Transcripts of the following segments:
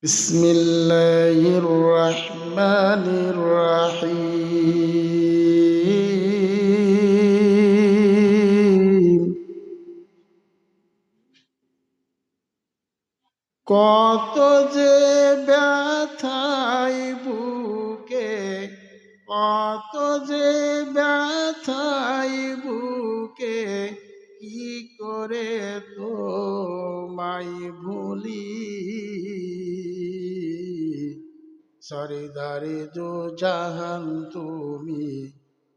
بسم الله الرحمن الرحيم কত যে ব্যথাই বুকে কত যে ব্যথাই বুকে কি করে তোমায় ভুলি সরদারে দো জাহান তুমি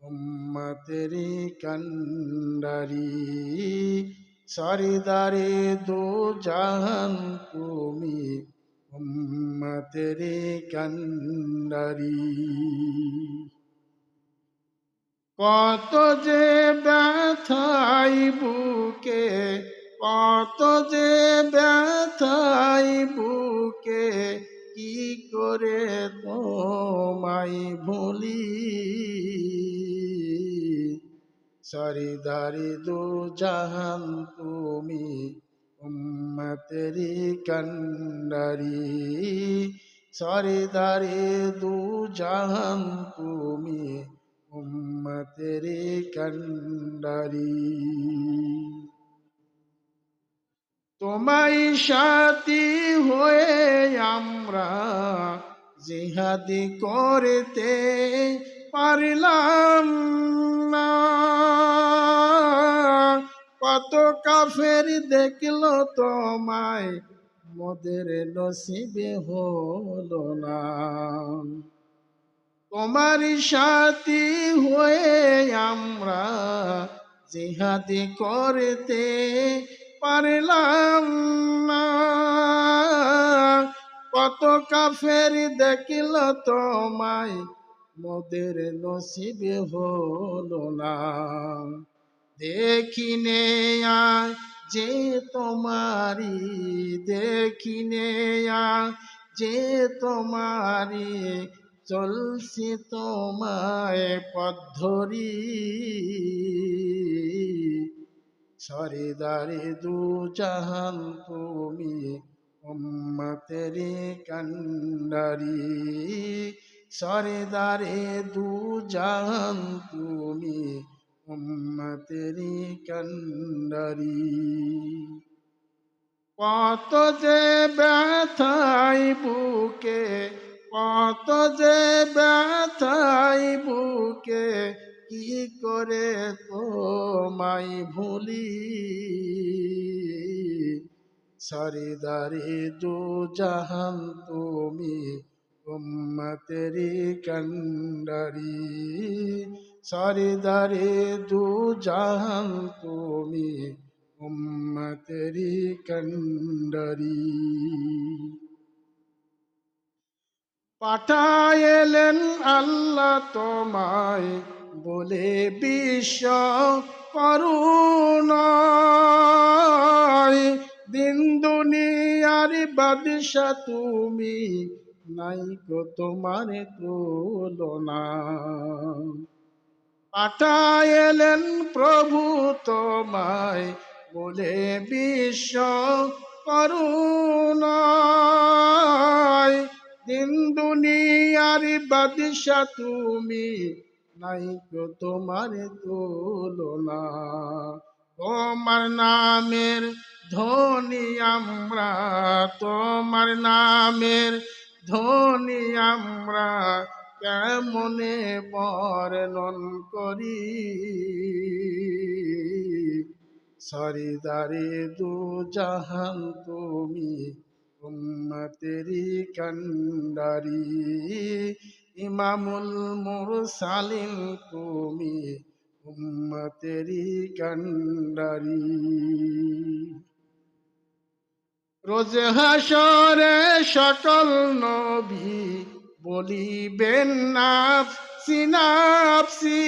উম্মতেরি কান্ডারি সরদারে দো জাহান তুমি উম্মতেরি কান্ডারি কত যে ব্যথাই বুকে কত যে ব্যথাই বুকে কি করে তোমায় ভুলি সরদারি দো জাহান তুমি উম্মতেরি কান্ডারি সরদারি দো জাহান তুমি উম্মতেরি কান্ডারি তোমায় সাথী হয়ে আমরা জিহাদি করতে পারলাম না কত কাফের দেখলো তোমায় মোদের নসিবে হলো না তোমার সাথী হয়ে আমরা জিহাদি করতে পারলাম না কত কাফের দেখল তোমায় মোদের নসিবে হলো না দেখিনে যে তোমারি দেখিনে যে তোমারি চলছি তোমায় পথ ধরি সরদারে দু জাহান তুমি উম্মতেরি কান্ডারি সরদারে দু জাহান তুমি উম্মতেরি কান্ডারি কত যে ব্যথাই বুকে কত যে ব্যথাই বুকে কি করে তোমায় ভুলি সরদারে দো জাহান তুমি উম্মতেরি কান্ডারি সরদারে দো জাহান তুমি উম্মতেরি কান্ডারি পাঠাইলেন আল্লাহ তোমায় বলে বিশ্ব করুণায় দিন দুনিয়ার বাদশা তুমি নাই গো তোমার তুলনা পাঠাইলেন প্রভু তোমায় বলে বিশ্ব করুণায় দিন দুনিয়ার বাদশা তুমি নাই গো তোমার তুলনা তোমার নামের ধ্বনি আমরা তোমার নামের ধ্বনি আমরা কেমনে বর্ণন করি সরদারে দু জাহান তুমি উম্মতেরি কান্ডারি ইমামুল মুরসালিন তুমি উম্মতেরি কান্ডারি রোজ হাসরে সকল নবী বলিবেন নাফসি নাফসি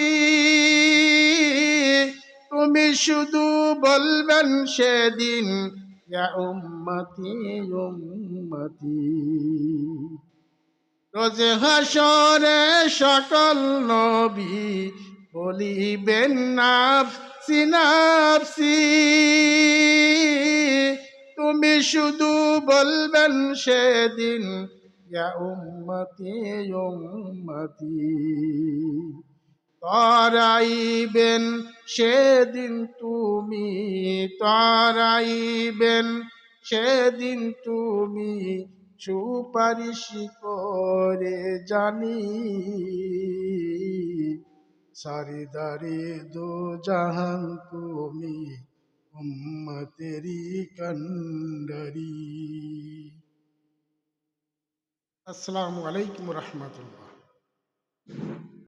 তুমি শুধু বলবেন সেদিন ইয়া উম্মতি উম্মতি রোজ হাসরে সকল নবী বলিবেন নাফসি নাফসি তুমি শুধু বলবেন সেদিন ইয়া উম্মতি উম্মতি, তরাইবেন সেদিন তুমি, তরাইবেন সেদিন তুমি, সুপারিশ করে জানি, সারিদারি দো জাহান তুমি, উম্মতেরি কন্ডরি। আসসালামু আলাইকুম রহমতুল্লাহ।